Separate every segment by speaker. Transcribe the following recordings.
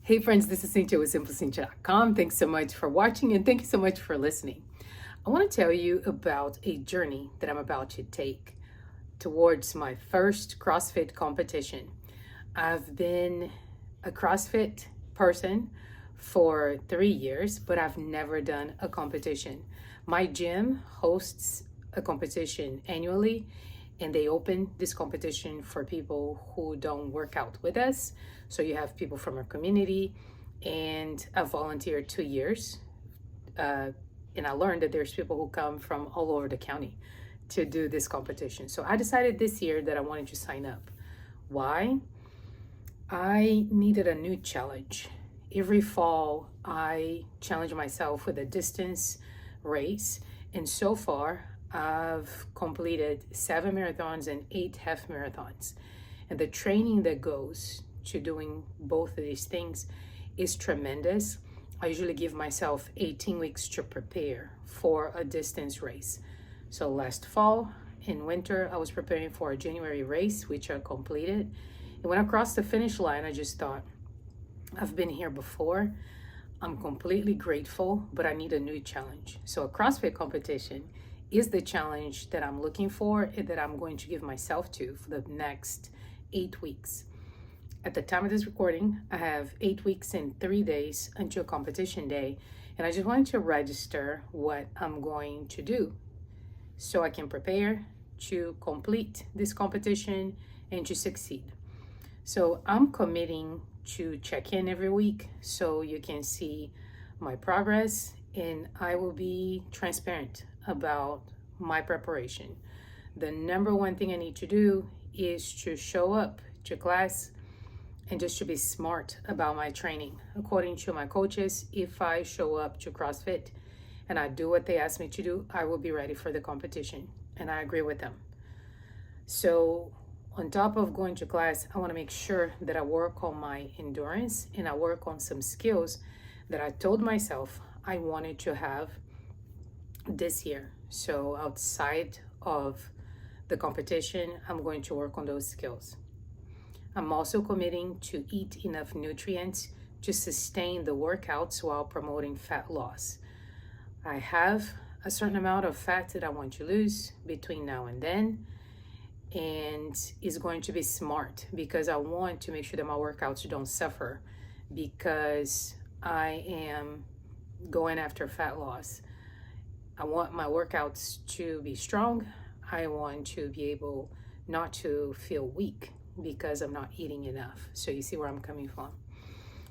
Speaker 1: Hey friends, this is Cynthia with SimpleCynthia.com. Thanks so much for watching and thank you so much for listening. I want to tell you about a journey that I'm about to take towards my first CrossFit competition. I've been a CrossFit person for 3 years, but I've never done a competition. My gym hosts a competition annually, and they open this competition for people who don't work out with us. So you have people from our community, and I've volunteered 2 years. And I learned that there's people who come from all over the county to do this competition. So I decided this year that I wanted to sign up. Why? I needed a new challenge. Every fall, I challenge myself with a distance race, and so far, I've completed 7 marathons and 8 half marathons. And the training that goes to doing both of these things is tremendous. I usually give myself 18 weeks to prepare for a distance race. So last fall and winter, I was preparing for a January race, which I completed. And when I crossed the finish line, I just thought, I've been here before. I'm completely grateful, but I need a new challenge. So a CrossFit competition is the challenge that I'm looking for and that I'm going to give myself to for the next 8 weeks. At the time of this recording, I have 8 weeks and 3 days until competition day, and I just wanted to register what I'm going to do so I can prepare to complete this competition and to succeed. So I'm committing to check in every week so you can see my progress, and I will be transparent about my preparation. The number one thing I need to do is to show up to class and just to be smart about my training. According to my coaches, if I show up to CrossFit and I do what they ask me to do, I will be ready for the competition. And I agree with them. So on top of going to class, I want to make sure that I work on my endurance and I work on some skills that I told myself I wanted to have this year. So outside of the competition, I'm going to work on those skills. I'm also committing to eat enough nutrients to sustain the workouts while promoting fat loss. I have a certain amount of fat that I want to lose between now and then, and it's going to be smart because I want to make sure that my workouts don't suffer because I am going after fat loss. I want my workouts to be strong. I want to be able not to feel weak because I'm not eating enough. So you see where I'm coming from.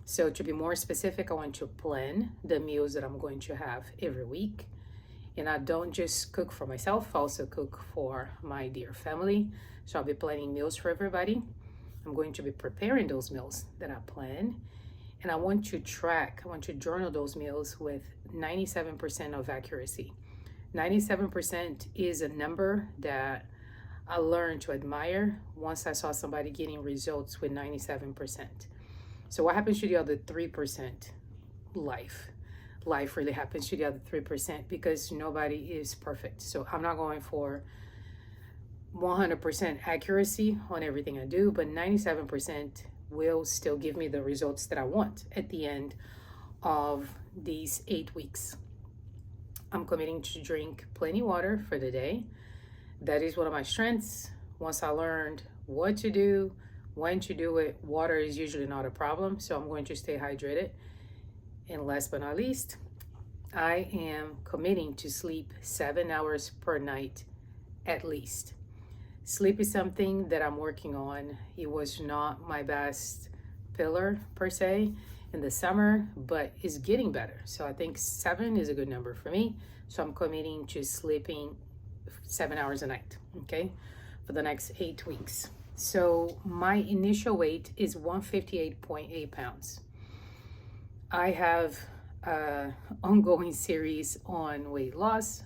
Speaker 1: So to be more specific, I want to plan the meals that I'm going to have every week. And I don't just cook for myself, I also cook for my dear family. So I'll be planning meals for everybody. I'm going to be preparing those meals that I plan. And I want to journal those meals with 97% of accuracy. 97% is a number that I learned to admire once I saw somebody getting results with 97%. So what happens to the other 3%? Life really happens to the other 3% because nobody is perfect. So I'm not going for 100% accuracy on everything I do, but 97% will still give me the results that I want at the end of these 8 weeks. I'm committing to drink plenty of water for the day. That is one of my strengths. Once I learned what to do, when to do it, water is usually not a problem. So I'm going to stay hydrated. And last but not least, I am committing to sleep 7 hours per night at least. Sleep is something that I'm working on. It was not my best pillar per se in the summer, but it's getting better. So I think 7 is a good number for me. So I'm committing to sleeping 7 hours a night, okay, for the next 8 weeks. So my initial weight is 158.8 pounds. I have an ongoing series on weight loss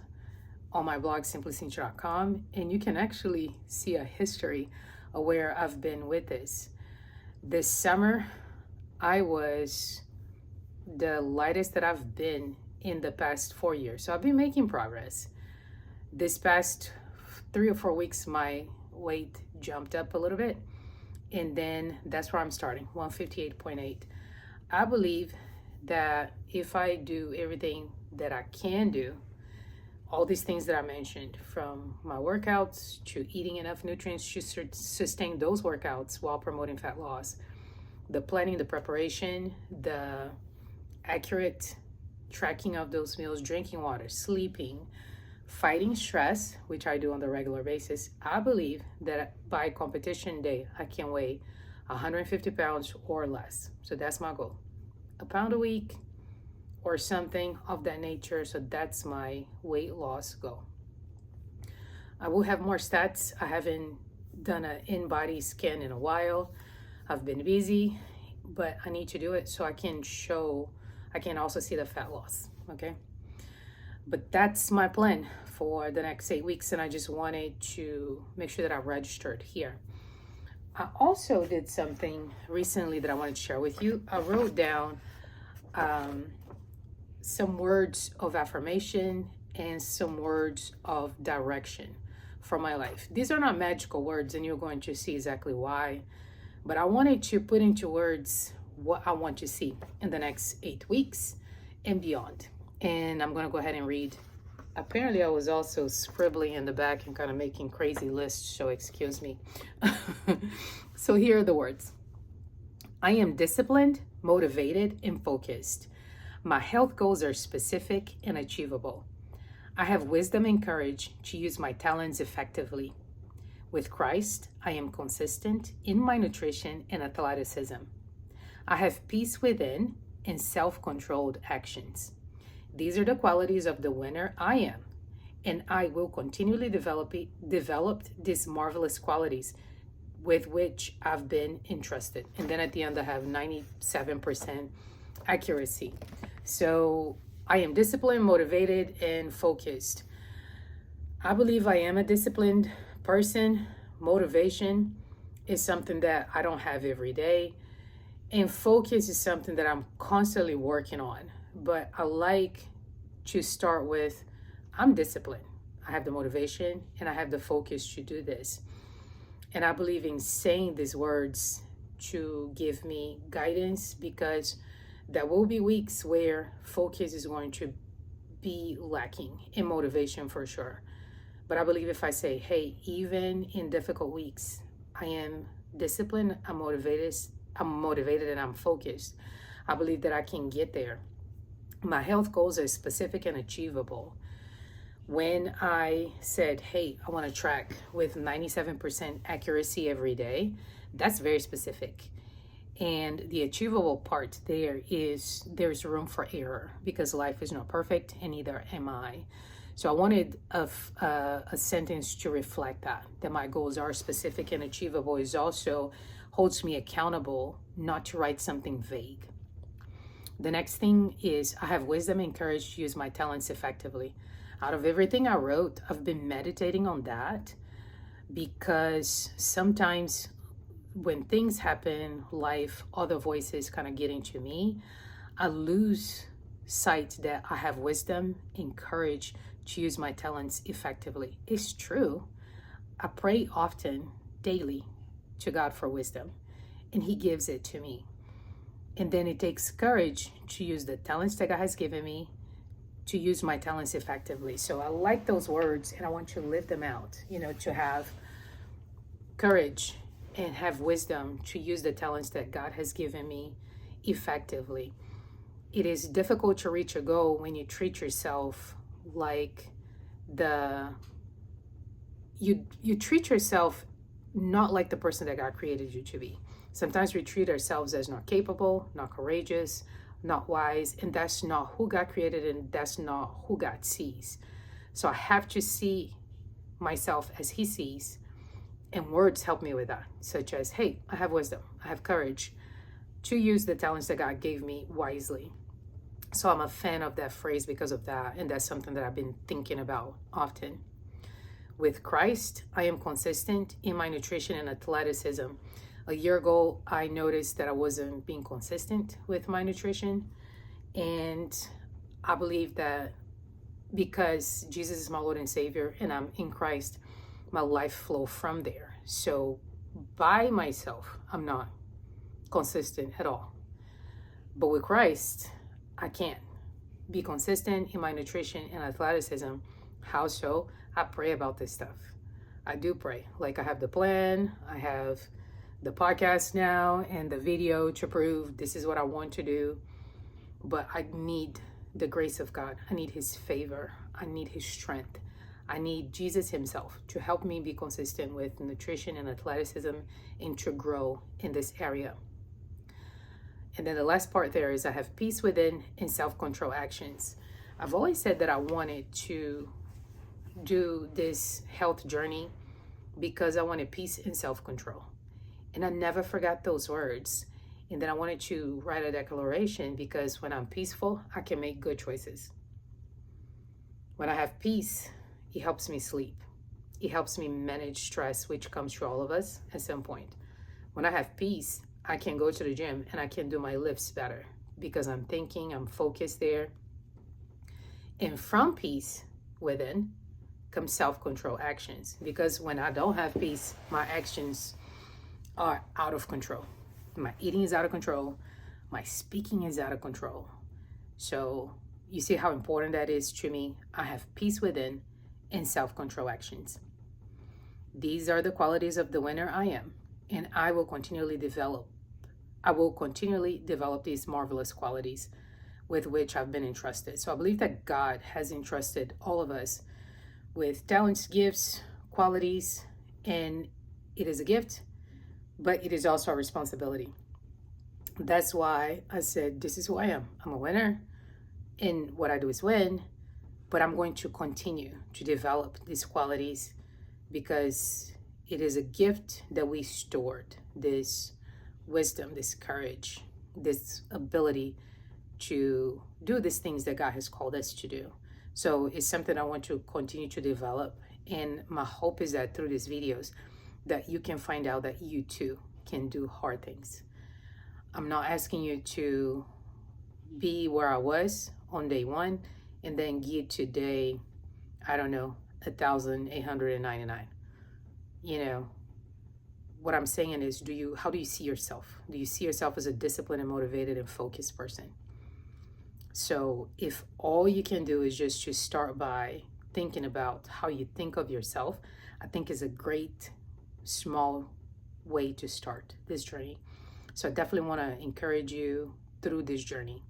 Speaker 1: on my blog, SimpleCynthia.com, and you can actually see a history of where I've been with this. This summer, I was the lightest that I've been in the past 4 years. So I've been making progress. This past 3 or 4 weeks, my weight jumped up a little bit. And then that's where I'm starting, 158.8. I believe that if I do everything that I can do, all these things that I mentioned, from my workouts to eating enough nutrients to sustain those workouts while promoting fat loss, the planning, the preparation, the accurate tracking of those meals, drinking water, sleeping, fighting stress, which I do on the regular basis, I believe that by competition day, I can weigh 150 pounds or less. So that's my goal. A pound a week or something of that nature. So that's my weight loss goal. I will have more stats. I haven't done an in-body scan in a while. I've been busy, but I need to do it so I can also see the fat loss, okay? But that's my plan for the next 8 weeks, and I just wanted to make sure that I registered here. I also did something recently that I wanted to share with you. I wrote down some words of affirmation and some words of direction for my life. These are not magical words, and you're going to see exactly why, but I wanted to put into words what I want to see in the next 8 weeks and beyond. And I'm going to go ahead and read. Apparently, I was also scribbling in the back and kind of making crazy lists, so excuse me. So here are the words. I am disciplined, motivated, and focused. My health goals are specific and achievable. I have wisdom and courage to use my talents effectively. With Christ, I am consistent in my nutrition and athleticism. I have peace within and self-controlled actions. These are the qualities of the winner I am, and I will continually develop these marvelous qualities with which I've been entrusted. And then at the end, I have 97% accuracy. So I am disciplined, motivated, and focused. I believe I am a disciplined person. Motivation is something that I don't have every day. And focus is something that I'm constantly working on. But I like to start with, I'm disciplined. I have the motivation and I have the focus to do this. And I believe in saying these words to give me guidance, because there will be weeks where focus is going to be lacking in motivation for sure. But I believe if I say, hey, even in difficult weeks, I am disciplined, I'm motivated and I'm focused, I believe that I can get there. My health goals are specific and achievable. When I said, hey, I want to track with 97% accuracy every day, that's very specific. And the achievable part there is there's room for error, because life is not perfect and neither am I. So I wanted a sentence to reflect that my goals are specific and achievable is also holds me accountable not to write something vague. The next thing is I have wisdom and courage to use my talents effectively. Out of everything I wrote, I've been meditating on that, because sometimes when things happen, life, other voices kind of get into me, I lose sight that I have wisdom and courage to use my talents effectively. It's true. I pray often, daily, to God for wisdom, and He gives it to me. And then it takes courage to use the talents that God has given me, to use my talents effectively. So I like those words and I want to live them out, to have courage and have wisdom to use the talents that God has given me effectively. It is difficult to reach a goal when you treat yourself like you treat yourself not like the person that God created you to be. Sometimes we treat ourselves as not capable, not courageous, not wise, and that's not who God created, and that's not who God sees. So I have to see myself as He sees, and words help me with that, such as, hey, I have wisdom, I have courage to use the talents that God gave me wisely. So I'm a fan of that phrase because of that, and that's something that I've been thinking about often. With Christ, I am consistent in my nutrition and athleticism. A year ago, I noticed that I wasn't being consistent with my nutrition. And I believe that because Jesus is my Lord and Savior and I'm in Christ, my life flow from there. So by myself, I'm not consistent at all. But with Christ, I can't be consistent in my nutrition and athleticism. How so? I pray about this stuff. I do pray. Like, I have the plan, I have the podcast now and the video to prove this is what I want to do. But I need the grace of God. I need his favor. I need his strength. I need Jesus himself to help me be consistent with nutrition and athleticism and to grow in this area. And then the last part there is I have peace within and self-control actions. I've always said that I wanted to do this health journey because I wanted peace and self-control. And I never forgot those words. And then I wanted to write a declaration because when I'm peaceful, I can make good choices. When I have peace, it helps me sleep. It helps me manage stress, which comes to all of us at some point. When I have peace, I can go to the gym and I can do my lifts better because I'm thinking, I'm focused there. And from peace within comes self-control actions, because when I don't have peace, my actions are out of control. My eating is out of control. My speaking is out of control. So you see how important that is to me. I have peace within and self-control actions. These are the qualities of the winner I am, and I will continually develop these marvelous qualities with which I've been entrusted. So I believe that God has entrusted all of us with talents, gifts, qualities, and it is a gift, but it is also a responsibility. That's why I said, this is who I am. I'm a winner, and what I do is win, but I'm going to continue to develop these qualities because it is a gift that we stored, this wisdom, this courage, this ability to do these things that God has called us to do. So it's something I want to continue to develop. And my hope is that through these videos, that you can find out that you too can do hard things. I'm not asking you to be where I was on day one and then get to day, 1,899. What I'm saying is, how do you see yourself? Do you see yourself as a disciplined and motivated and focused person? So if all you can do is just to start by thinking about how you think of yourself, I think is a great small way to start this journey. So I definitely want to encourage you through this journey.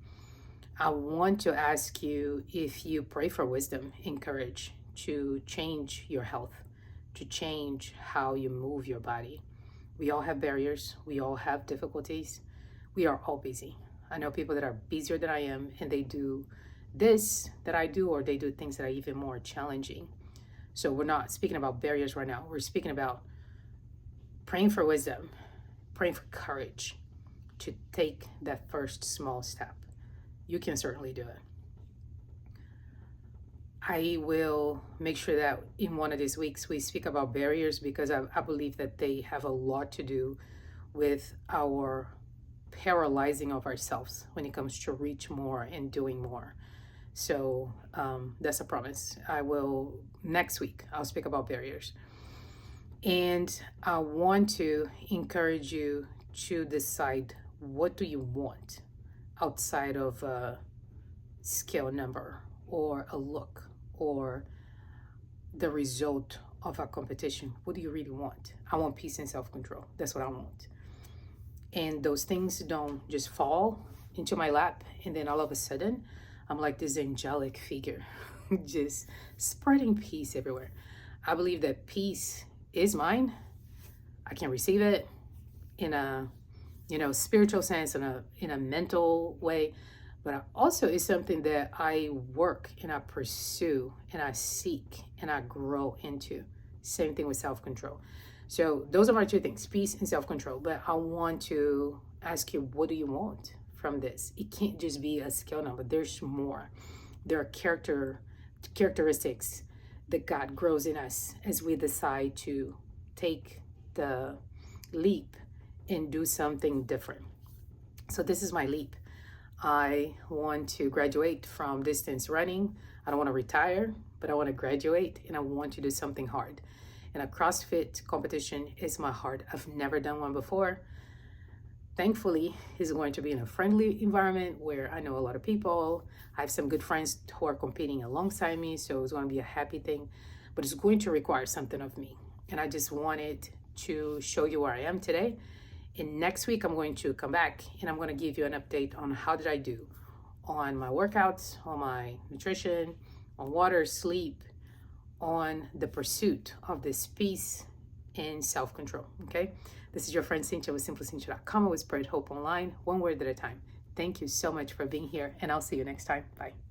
Speaker 1: I want to ask you if you pray for wisdom and courage to change your health, to change how you move your body. We all have barriers. We all have difficulties. We are all busy. I know people that are busier than I am, and they do this that I do, or they do things that are even more challenging. So we're not speaking about barriers right now. We're speaking about praying for wisdom, praying for courage to take that first small step. You can certainly do it. I will make sure that in one of these weeks we speak about barriers, because I believe that they have a lot to do with our paralyzing of ourselves when it comes to reach more and doing more. So that's a promise. Next week, I'll speak about barriers. And I want to encourage you to decide, what do you want outside of a scale number or a look or the result of a competition? What do you really want? I want peace and self-control. That's what I want. And those things don't just fall into my lap and then all of a sudden I'm like this angelic figure just spreading peace everywhere. I believe that peace is mine. I can receive it in a spiritual sense, in a mental way, but also is something that I work and I pursue and I seek and I grow into. Same thing with self-control. So those are my two things, peace and self-control. But I want to ask you, what do you want from this? It can't just be a scale number. There's more. There are characteristics that God grows in us as we decide to take the leap and do something different. So this is my leap. I want to graduate from distance running. I don't want to retire, but I want to graduate and I want to do something hard. And a CrossFit competition is my heart. I've never done one before. Thankfully, it's going to be in a friendly environment where I know a lot of people. I have some good friends who are competing alongside me, so it's going to be a happy thing, but it's going to require something of me. And I just wanted to show you where I am today. And next week, I'm going to come back and I'm going to give you an update on how did I do on my workouts, on my nutrition, on water, sleep, on the pursuit of this peace and self-control, okay? This is your friend Cynthia with simplycynthia.com. I will spread hope online, one word at a time. Thank you so much for being here, and I'll see you next time. Bye.